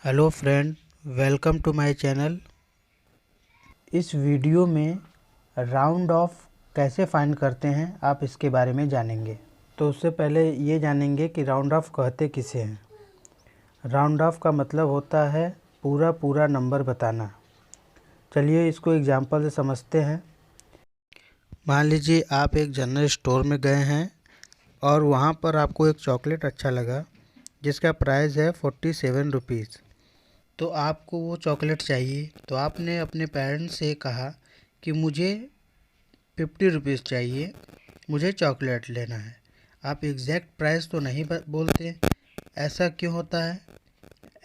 Hello friend, welcome to my channel. इस video में round off कैसे फाइंड करते हैं आप इसके बारे में जानेंगे। तो उससे पहले ये जानेंगे कि राउंड ऑफ कहते किसे हैं। राउंड ऑफ का मतलब होता है पूरा नंबर बताना। चलिए इसको एग्जांपल से समझते हैं। मान लीजिए आप एक जनरल स्टोर में गए हैं और वहाँ पर आपको एक चॉकलेट अच्छा लगा जिसका प्राइस है 47 रुपीज़। तो आपको वो चॉकलेट चाहिए, तो आपने अपने पेरेंट्स से कहा कि मुझे 50 रुपीज़ चाहिए, मुझे चॉकलेट लेना है। आप एग्जैक्ट प्राइस तो नहीं बोलते। ऐसा क्यों होता है?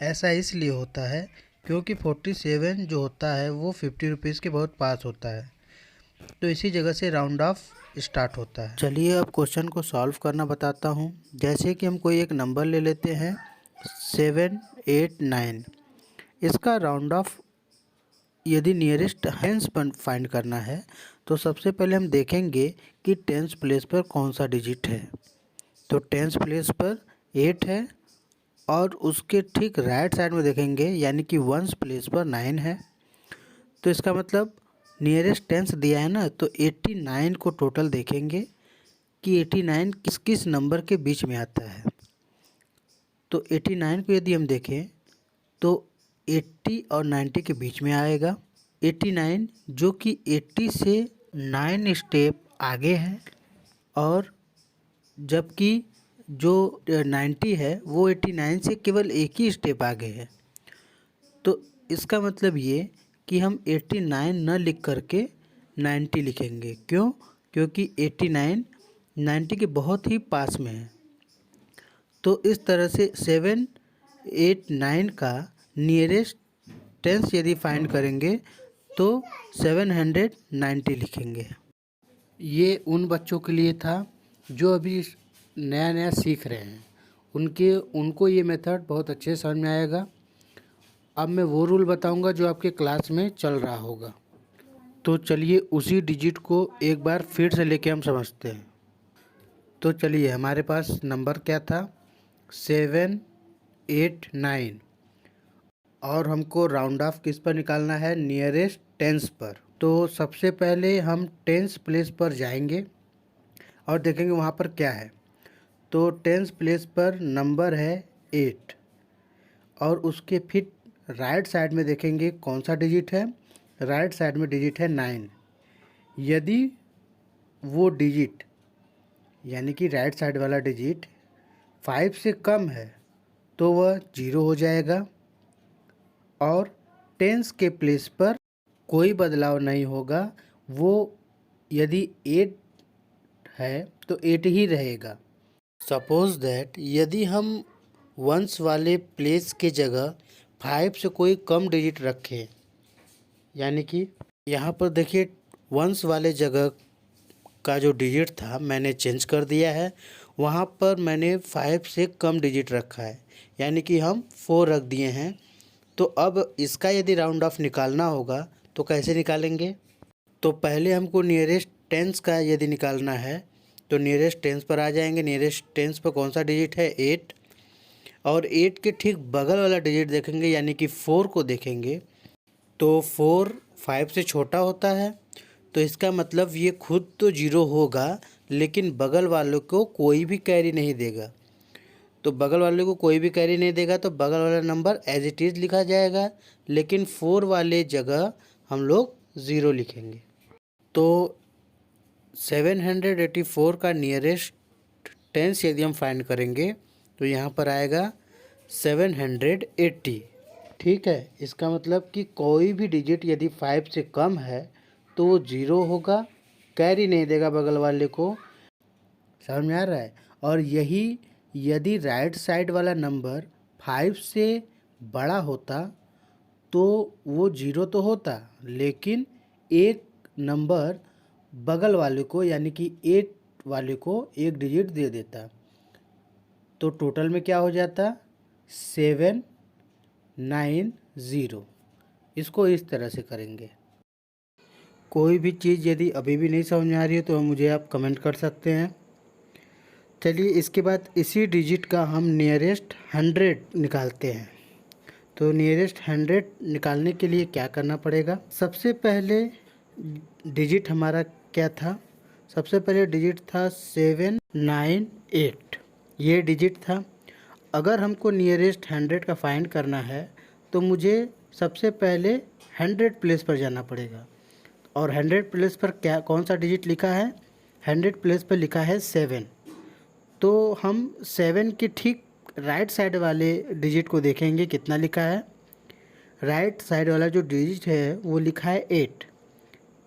ऐसा इसलिए होता है क्योंकि 47 जो होता है वो 50 रुपीज़ के बहुत पास होता है। तो इसी जगह से राउंड ऑफ स्टार्ट होता है। चलिए अब क्वेश्चन को सॉल्व करना बताता हूँ। जैसे कि हम कोई एक नंबर ले लेते हैं 789। इसका राउंड ऑफ यदि नियरेस्ट टेंस पर फाइंड करना है तो सबसे पहले हम देखेंगे कि टेंस प्लेस पर कौन सा डिजिट है। तो टेंस प्लेस पर 8 है और उसके ठीक राइट साइड में देखेंगे यानी कि वंस प्लेस पर 9 है। तो इसका मतलब नियरेस्ट टेंस दिया है ना, तो 89 को टोटल देखेंगे कि 89 किस किस नंबर के बीच में आता है। तो 89 को यदि हम देखें तो 80 और 90 के बीच में आएगा। 89 जो कि 80 से 9 स्टेप आगे है और जबकि जो 90 है वो 89 से केवल एक ही स्टेप आगे है। तो इसका मतलब ये कि हम 89 न लिख करके 90 लिखेंगे। क्यों? क्योंकि 89 90 के बहुत ही पास में है। तो इस तरह से 789 का नियरेस्ट टेंस यदि फाइंड करेंगे तो 790 लिखेंगे। ये उन बच्चों के लिए था जो अभी नया नया सीख रहे हैं, उनको ये मेथड बहुत अच्छे से समझ में आएगा। अब मैं वो रूल बताऊंगा जो आपके क्लास में चल रहा होगा। तो चलिए उसी डिजिट को एक बार फिर से लेके हम समझते हैं। तो चलिए हमारे पास नंबर क्या था 789 और हमको राउंड ऑफ किस पर निकालना है, नियरेस्ट टेंस पर। तो सबसे पहले हम टेंस प्लेस पर जाएंगे और देखेंगे वहाँ पर क्या है। तो टेंस प्लेस पर नंबर है 8 और उसके फिर राइट साइड में देखेंगे कौन सा डिजिट है। राइट साइड में डिजिट है 9। यदि वो डिजिट यानी कि राइट साइड वाला डिजिट 5 से कम है तो वह 0 हो जाएगा और टेंस के प्लेस पर कोई बदलाव नहीं होगा। वो यदि 8 है तो 8 ही रहेगा। सपोज दैट यदि हम वंस वाले प्लेस के जगह 5 से कोई कम डिजिट रखें, यानी कि यहाँ पर देखिए वंस वाले जगह का जो डिजिट था मैंने चेंज कर दिया है। वहाँ पर मैंने 5 से कम डिजिट रखा है यानी कि हम 4 रख दिए हैं। तो अब इसका यदि राउंड ऑफ निकालना होगा तो कैसे निकालेंगे? तो पहले हमको नियरेस्ट टेंस का यदि निकालना है तो नियरेस्ट टेंस पर आ जाएंगे। नियरेस्ट टेंस पर कौन सा डिजिट है 8 और 8 के ठीक बगल वाला डिजिट देखेंगे यानी कि 4 को देखेंगे तो 4 5 से छोटा होता है। तो इसका मतलब ये खुद तो 0 होगा लेकिन बगल वालों को कोई भी कैरी नहीं देगा। तो बगल वाले को कोई भी कैरी नहीं देगा तो बगल वाला नंबर एज इट इज़ लिखा जाएगा, लेकिन 4 वाले जगह हम लोग 0 लिखेंगे। तो 784 का नियरेस्ट टेंस यदि हम फाइंड करेंगे तो यहाँ पर आएगा 780। ठीक है, इसका मतलब कि कोई भी डिजिट यदि 5 से कम है तो वो 0 होगा, कैरी नहीं देगा बगल वाले को। समझ में आ रहा है? और यही यदि राइट साइड वाला नंबर 5 से बड़ा होता तो वो 0 तो होता लेकिन एक नंबर बगल वाले को यानी कि 8 वाले को एक डिजिट दे देता। तो टोटल में क्या हो जाता 790। इसको इस तरह से करेंगे। कोई भी चीज़ यदि अभी भी नहीं समझ में आ रही है तो मुझे आप कमेंट कर सकते हैं। चलिए इसके बाद इसी डिजिट का हम नियरेस्ट 100 निकालते हैं। तो नियरेस्ट 100 निकालने के लिए क्या करना पड़ेगा? सबसे पहले डिजिट हमारा क्या था? सबसे पहले डिजिट था 798, ये डिजिट था। अगर हमको नियरेस्ट 100 का फाइंड करना है तो मुझे सबसे पहले 100 प्लेस पर जाना पड़ेगा। और 100 प्लेस पर क्या कौन सा डिजिट लिखा है? 100 प्लेस पर लिखा है 7। तो हम 7 के ठीक राइट साइड वाले डिजिट को देखेंगे कितना लिखा है। राइट साइड वाला जो डिजिट है वो लिखा है 8।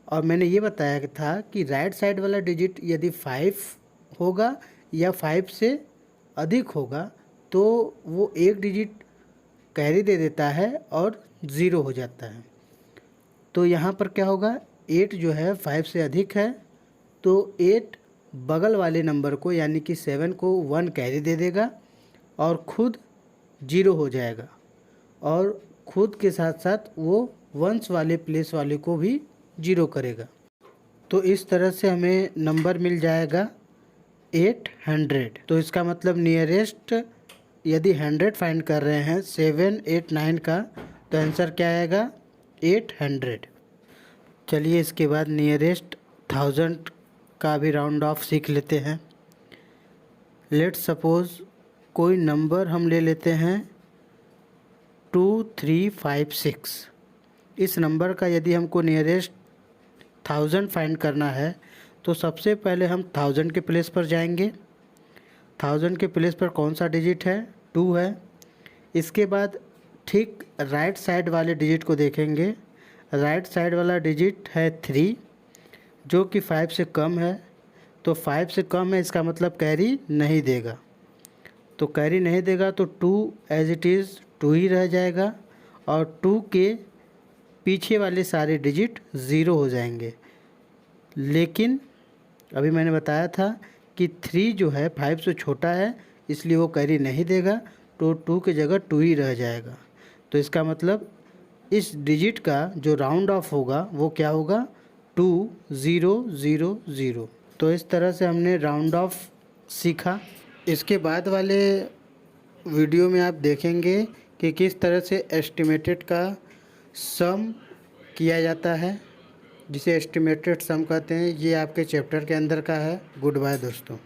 और मैंने ये बताया था कि राइट साइड वाला डिजिट यदि 5 होगा या 5 से अधिक होगा तो वो एक डिजिट कैरी दे देता है और 0 हो जाता है। तो यहाँ पर क्या होगा? 8 जो है 5 से अधिक है तो 8 बगल वाले नंबर को यानी कि 7 को 1 कैरी दे देगा और खुद 0 हो जाएगा। और खुद के साथ साथ वो वंस वाले प्लेस वाले को भी 0 करेगा। तो इस तरह से हमें नंबर मिल जाएगा 800। तो इसका मतलब नियरेस्ट यदि 100 फाइंड कर रहे हैं 7, 8, 9 का, तो आंसर क्या आएगा? 800। चलिए इसके बाद नियरेस्ट 1000 का भी राउंड ऑफ सीख लेते हैं। लेट्स सपोज़ कोई नंबर हम ले लेते हैं 2356। इस नंबर का यदि हमको नियरेस्ट 1000 फाइंड करना है तो सबसे पहले हम 1000 के प्लेस पर जाएंगे। 1000 के प्लेस पर कौन सा डिजिट है? 2 है। इसके बाद ठीक राइट साइड वाले डिजिट को देखेंगे। राइट साइड वाला डिजिट है 3 जो कि 5 से कम है। तो 5 से कम है इसका मतलब कैरी नहीं देगा। तो कैरी नहीं देगा तो 2 एज इट इज़ 2 ही रह जाएगा और 2 के पीछे वाले सारे डिजिट 0 हो जाएंगे। लेकिन अभी मैंने बताया था कि 3 जो है 5 से छोटा है इसलिए वो कैरी नहीं देगा, तो 2 की जगह 2 ही रह जाएगा। तो इसका मतलब इस डिजिट का जो राउंड ऑफ होगा वो क्या होगा? 2000। तो इस तरह से हमने राउंड ऑफ सीखा। इसके बाद वाले वीडियो में आप देखेंगे कि किस तरह से एस्टिमेटेड का सम किया जाता है, जिसे एस्टिमेटेड सम कहते हैं। ये आपके चैप्टर के अंदर का है। गुड बाय दोस्तों।